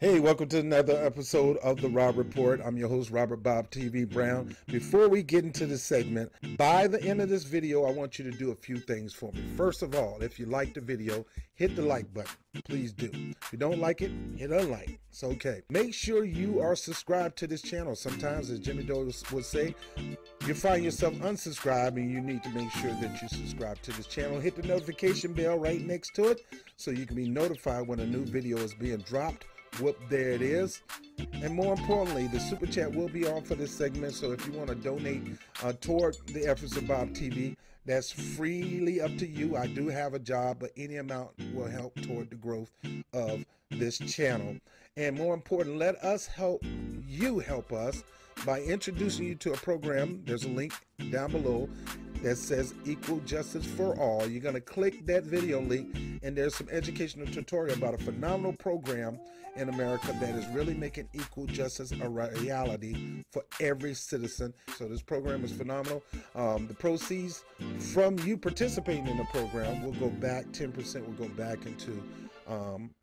Hey, welcome to another episode of The Rob Report. I'm your host, Robert Bob TV Brown. Before we get into this segment, by the end of this video, I want you to do a few things for me. First of all, if you like the video, hit the like button. Please do. If you don't like it, hit unlike. It's okay. Make sure you are subscribed to this channel. Sometimes, as Jimmy Dole would say, you find yourself unsubscribed and you need to make sure that you subscribe to this channel. Hit the notification bell right next to it so you can be notified when a new video is being dropped. Whoop, there it is. And more importantly, the super chat will be on for this segment, so if you want to donate toward the efforts of Bob TV, that's freely up to you. I do have a job, but any amount will help toward the growth of this channel. And more important, let us help you help us by introducing you to a program. There's a link down below that says Equal Justice for All. You're going to click that video link, and there's some educational tutorial about a phenomenal program in America that is really making equal justice a reality for every citizen. So this program is phenomenal. The proceeds from you participating in the program will go back, 10% will go back into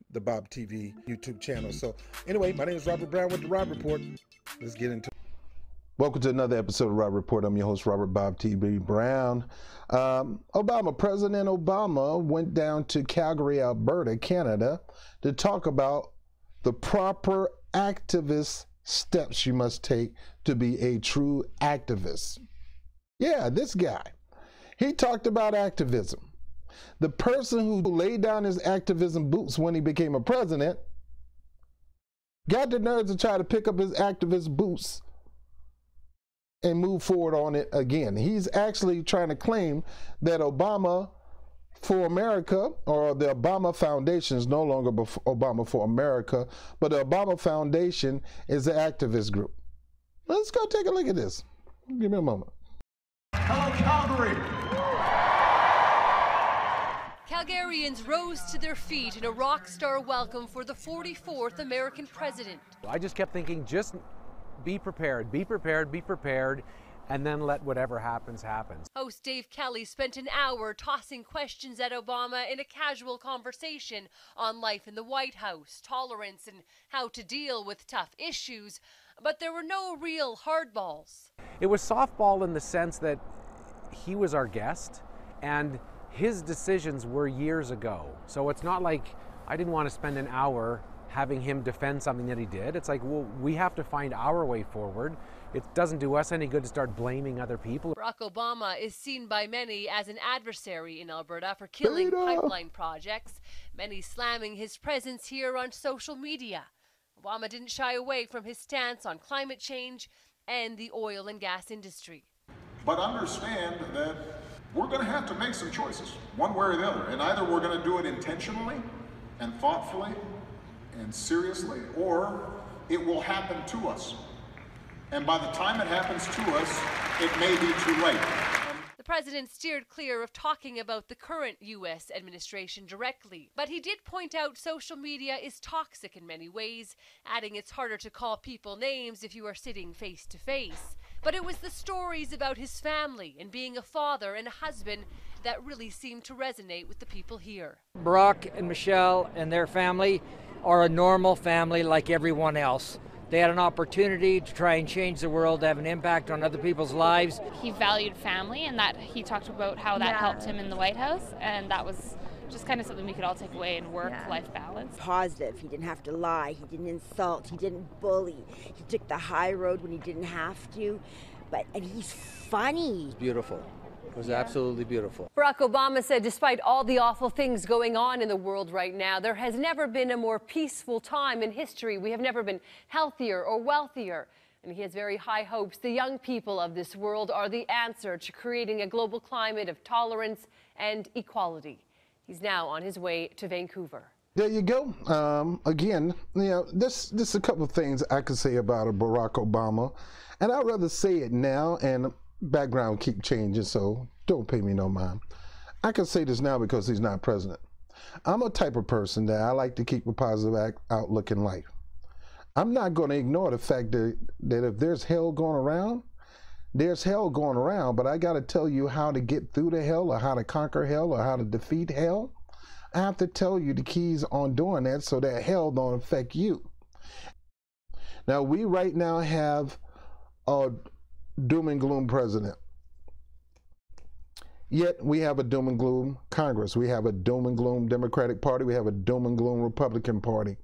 the Bob TV YouTube channel. So anyway, my name is Robert Brown with The Rob Report. Let's get into it. Welcome to another episode of Rob Report. I'm your host, Robert Bob TV Brown. President Obama went down to Calgary, Alberta, Canada, to talk about the proper activist steps you must take to be a true activist. Yeah, this guy. He talked about activism. The person who laid down his activism boots when he became a president got the nerve to try to pick up his activist boots and move forward on it again. He's actually trying to claim that Obama for America, or the Obama Foundation, is no longer Obama for America, but the Obama Foundation is an activist group. Let's go take a look at this. Give me a moment. Hello, Calgary. Calgarians rose to their feet in a rock star welcome for the 44th American president. I just kept thinking, just be prepared, be prepared, be prepared, and then let whatever happens, happens. Host Dave Kelly spent an hour tossing questions at Obama in a casual conversation on life in the White House, tolerance, and how to deal with tough issues. But there were no real hardballs. It was softball in the sense that he was our guest, and his decisions were years ago. So it's not like I didn't want to spend an hour having him defend something that he did. It's like, well, we have to find our way forward. It doesn't do us any good to start blaming other people. Barack Obama is seen by many as an adversary in Alberta for killing pipeline projects, many slamming his presence here on social media. Obama didn't shy away from his stance on climate change and the oil and gas industry. But understand that we're going to have to make some choices, one way or the other. And either we're going to do it intentionally and thoughtfully and seriously, or it will happen to us. And by the time it happens to us, it may be too late. The president steered clear of talking about the current U.S. administration directly, but he did point out social media is toxic in many ways, adding it's harder to call people names if you are sitting face to face. But it was the stories about his family and being a father and a husband that really seemed to resonate with the people here. Barack and Michelle and their family are a normal family like everyone else. They had an opportunity to try and change the world, to have an impact on other people's lives. He valued family, and that he talked about how that helped him in the White House, and that was just kind of something we could all take away in work-life balance. Positive. He didn't have to lie. He didn't insult. He didn't bully. He took the high road when he didn't have to. And he's funny. Beautiful. It was absolutely beautiful. Barack Obama said despite all the awful things going on in the world right now, there has never been a more peaceful time in history. We have never been healthier or wealthier. And he has very high hopes. The young people of this world are the answer to creating a global climate of tolerance and equality. He's now on his way to Vancouver. There you go. Again, this is a couple of things I could say about Barack Obama. And I'd rather say it now, and background keep changing, so don't pay me no mind. I can say this now because he's not president. I'm a type of person that I like to keep a positive outlook in life. I'm not going to ignore the fact that if there's hell going around, there's hell going around, but I got to tell you how to get through the hell, or how to conquer hell, or how to defeat hell. I have to tell you the keys on doing that so that hell don't affect you. Now, we right now have a doom and gloom president. Yet we have a doom and gloom Congress. We have a doom and gloom Democratic Party. We have a doom and gloom Republican Party.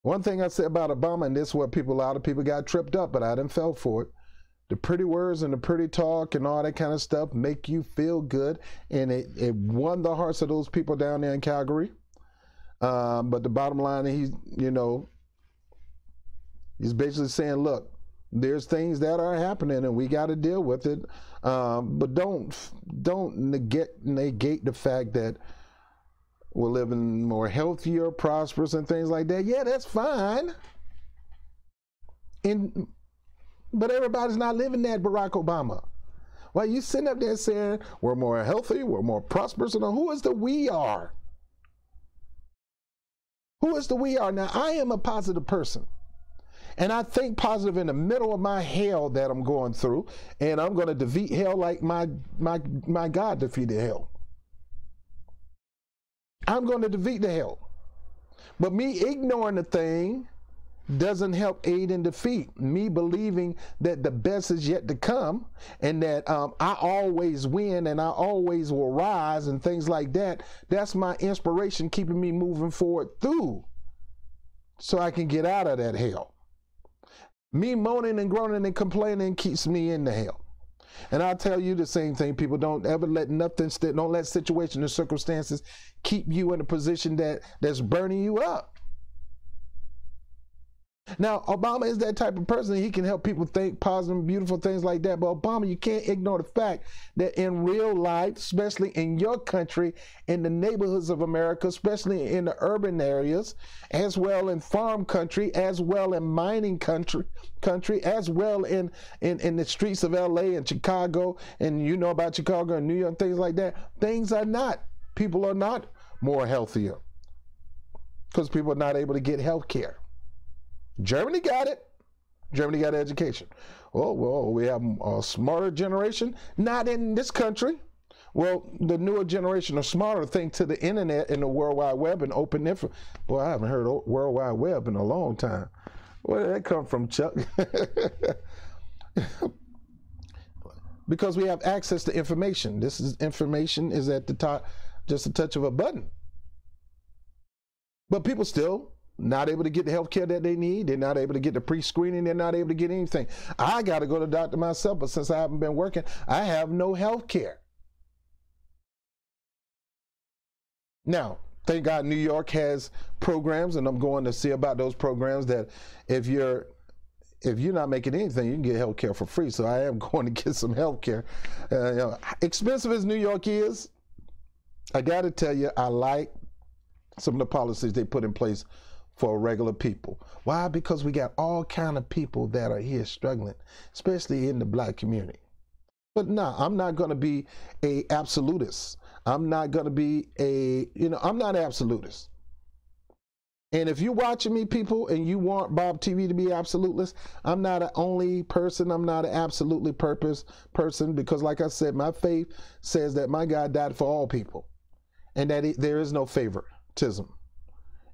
One thing I said about Obama, and this is where a lot of people got tripped up, but I didn't fell for it. The pretty words and the pretty talk and all that kind of stuff make you feel good, and it won the hearts of those people down there in Calgary. But the bottom line, he's basically saying, look, there's things that are happening and we got to deal with it. But don't negate the fact that we're living more healthier, prosperous, and things like that. Yeah, that's fine. But everybody's not living that, Barack Obama. Well, you sitting up there saying we're more healthy, we're more prosperous, and who is the we are? Who is the we are? Now, I am a positive person. And I think positive in the middle of my hell that I'm going through, and I'm going to defeat hell like my God defeated hell. I'm going to defeat the hell. But me ignoring the thing doesn't help aid in defeat. Me believing that the best is yet to come, and that I always win and I always will rise and things like that, that's my inspiration keeping me moving forward through so I can get out of that hell. Me moaning and groaning and complaining keeps me in the hell. And I'll tell you the same thing, people. Don't ever let don't let situations or circumstances keep you in a position that's burning you up. Now, Obama is that type of person. He can help people think positive, beautiful things like that. But Obama, you can't ignore the fact that in real life, especially in your country, in the neighborhoods of America, especially in the urban areas, as well in farm country, as well in mining country, as well in the streets of LA and Chicago, and you know about Chicago and New York, things like that, people are not more healthier because people are not able to get health care. Germany got it. Germany got education. Well, we have a smarter generation. Not in this country. Well, the newer generation are smarter, thanks to the internet and the World Wide Web and open info. Boy, I haven't heard World Wide Web in a long time. Where did that come from, Chuck? Because we have access to information. Information is at the top, just a touch of a button. But people still not able to get the health care that they need. They're not able to get the pre-screening. They're not able to get anything. I got to go to the doctor myself, but since I haven't been working, I have no health care. Now, thank God New York has programs, and I'm going to see about those programs that if you're not making anything, you can get health care for free. So I am going to get some health care. Expensive as New York is, I got to tell you, I like some of the policies they put in place for regular people. Why? Because we got all kind of people that are here struggling, especially in the black community. But no, I'm not going to be a absolutist. I'm not going to be I'm not absolutist. And if you're watching me, people, and you want Bob TV to be absolutist, I'm not an only person. I'm not an absolutely person because, like I said, my faith says that my God died for all people and that there is no favoritism.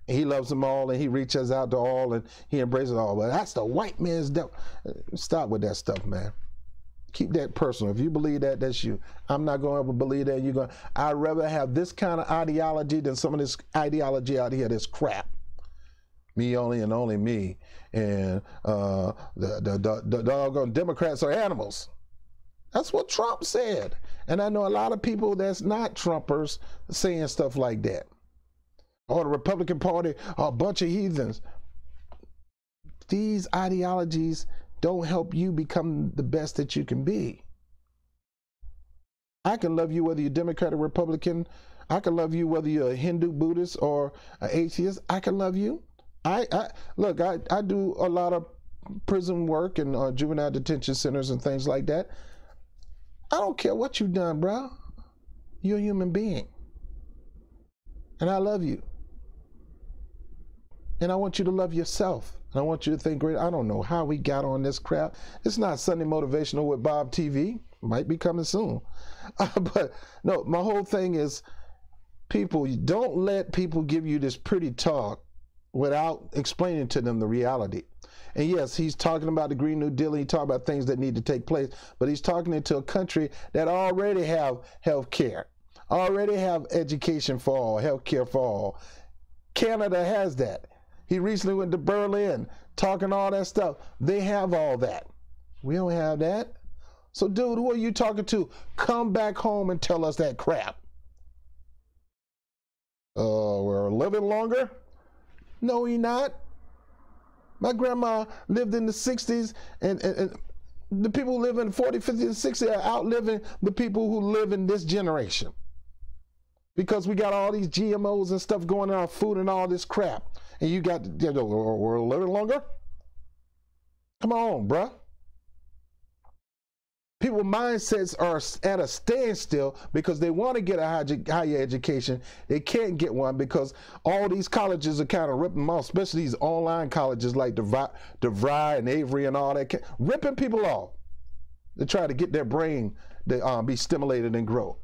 He loves them all, and he reaches out to all, and he embraces all. But that's the white man's devil. Stop with that stuff, man. Keep that personal. If you believe that, that's you. I'm not going to ever believe that. I'd rather have this kind of ideology than some of this ideology out here that's crap. Me only and only me. And the doggone Democrats are animals. That's what Trump said. And I know a lot of people that's not Trumpers saying stuff like that. Or the Republican Party are a bunch of heathens. These ideologies don't help you become the best that you can be. I can love you whether you're Democrat or Republican. I can love you whether you're a Hindu, Buddhist, or an atheist. I can love you. I do a lot of prison work and juvenile detention centers and things like that. I don't care what you've done, bro. You're a human being. And I love you. And I want you to love yourself. And I want you to think great. I don't know how we got on this crap. It's not Sunday Motivational with Bob TV. Might be coming soon. But no, my whole thing is, people, don't let people give you this pretty talk without explaining to them the reality. And yes, he's talking about the Green New Deal, and he's talking about things that need to take place, but he's talking into a country that already have health care, already have education for all, health care for all. Canada has that. He recently went to Berlin, talking all that stuff. They have all that. We don't have that. So, dude, who are you talking to? Come back home and tell us that crap. We're living longer? No, he not. My grandma lived in the 60s, and the people who live in the 40, 50, and 60 are outliving the people who live in this generation. Because we got all these GMOs and stuff going in our food and all this crap. And you got, we're living longer? Come on, bruh. People's mindsets are at a standstill because they want to get a higher education. They can't get one because all these colleges are kind of ripping them off, especially these online colleges like DeVry and Avery and all that, ripping people off to try to get their brain to be stimulated and grow.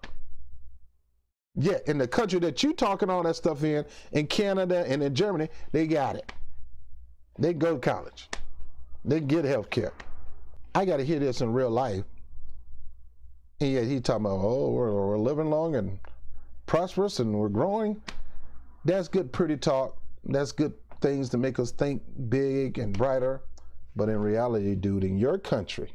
Yeah, in the country that you talking all that stuff in Canada and in Germany, they got it. They go to college. They get health care. I got to hear this in real life. And yet he talking about, oh, we're living long and prosperous and we're growing. That's good pretty talk. That's good things to make us think big and brighter. But in reality, dude, in your country,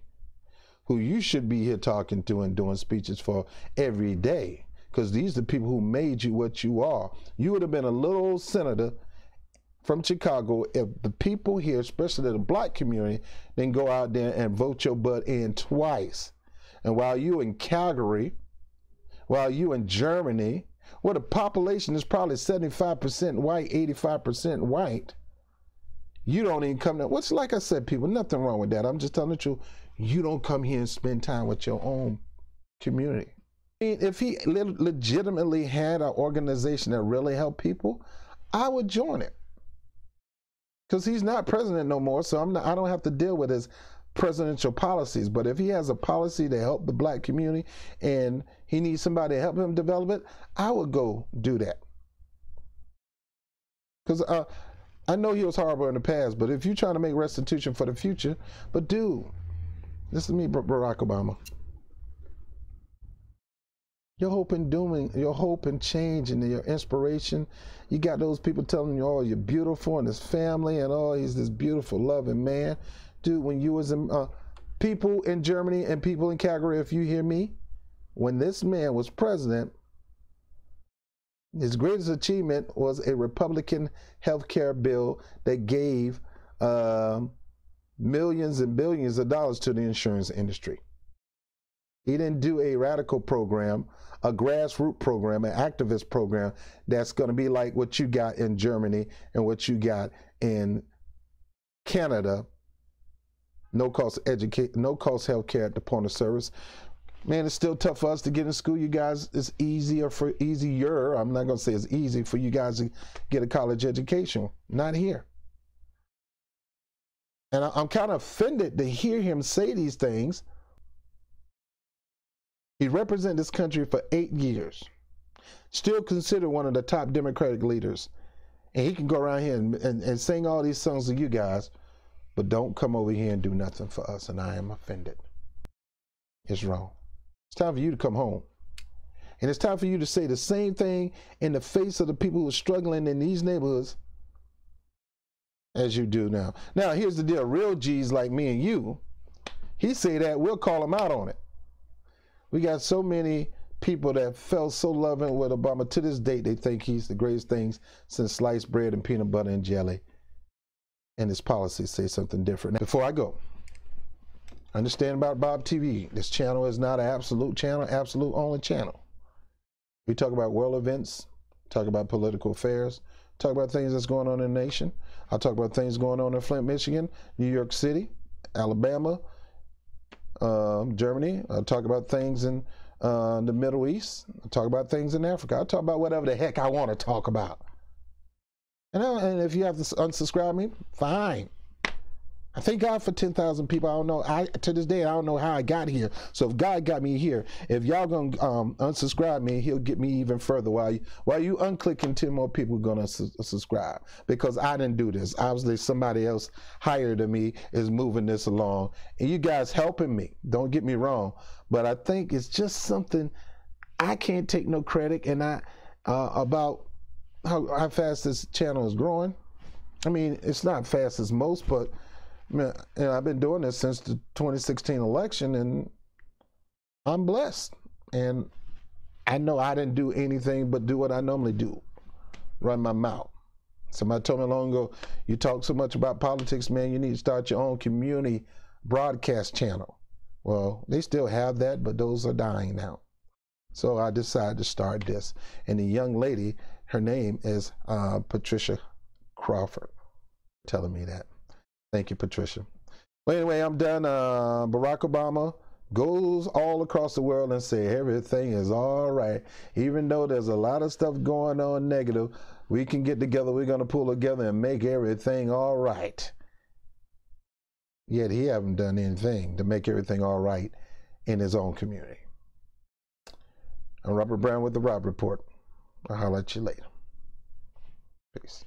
who you should be here talking to and doing speeches for every day, because these are the people who made you what you are. You would have been a little old senator from Chicago if the people here, especially the black community, didn't go out there and vote your butt in twice. And while you in Calgary, while you in Germany, where the population is probably 75% white, 85% white, you don't even come there. What's like I said, people, nothing wrong with that. I'm just telling the truth. You don't come here and spend time with your own community. I mean, if he legitimately had an organization that really helped people, I would join it. Because he's not president no more, so I don't have to deal with his presidential policies. But if he has a policy to help the black community and he needs somebody to help him develop it, I would go do that. Because I know he was horrible in the past, but if you're trying to make restitution for the future, but dude, this is me, Barack Obama. Your hope and dooming, your hope and change and your inspiration, you got those people telling you, oh, you're beautiful and his family and oh, he's this beautiful, loving man. Dude, when you was in, people in Germany and people in Calgary, if you hear me, when this man was president, his greatest achievement was a Republican health care bill that gave millions and billions of dollars to the insurance industry. He didn't do a radical program, a grassroots program, an activist program that's going to be like what you got in Germany and what you got in Canada. No cost health care at the point of service. Man, it's still tough for us to get in school. You guys, it's easier. I'm not going to say it's easy for you guys to get a college education. Not here. And I'm kind of offended to hear him say these things. He represented this country for 8 years. Still considered one of the top Democratic leaders. And he can go around here and sing all these songs to you guys, but don't come over here and do nothing for us, and I am offended. It's wrong. It's time for you to come home. And it's time for you to say the same thing in the face of the people who are struggling in these neighborhoods as you do now. Now, here's the deal. Real G's like me and you, he say that, we'll call him out on it. We got so many people that fell so loving with Obama. To this date, they think he's the greatest things since sliced bread and peanut butter and jelly. And his policies say something different. Now, before I go, understand about Bob TV. This channel is not an absolute channel, absolute only channel. We talk about world events, talk about political affairs, talk about things that's going on in the nation. I'll talk about things going on in Flint, Michigan, New York City, Alabama, Germany. I'll talk about things in the Middle East. I'll talk about things in Africa. I'll talk about whatever the heck I want to talk about. And if you have to unsubscribe me, fine. I thank God for 10,000 people. I don't know. To this day, I don't know how I got here. So if God got me here, if y'all gonna unsubscribe me, He'll get me even further. While you unclicking, 10 more people gonna subscribe, because I didn't do this. Obviously, somebody else higher than me is moving this along, and you guys helping me. Don't get me wrong, but I think it's just something I can't take no credit, and about how fast this channel is growing. I mean, it's not fast as most, but I've been doing this since the 2016 election, and I'm blessed. And I know I didn't do anything but do what I normally do, run my mouth. Somebody told me long ago, you talk so much about politics, man, you need to start your own community broadcast channel. Well, they still have that, but those are dying now. So I decided to start this. And the young lady, her name is Patricia Crawford, telling me that. Thank you, Patricia. Well, anyway, I'm done. Barack Obama goes all across the world and say everything is all right. Even though there's a lot of stuff going on negative, we can get together. We're going to pull together and make everything all right. Yet he haven't done anything to make everything all right in his own community. I'm Robert Brown with the Rob Report. I'll holler at you later. Peace.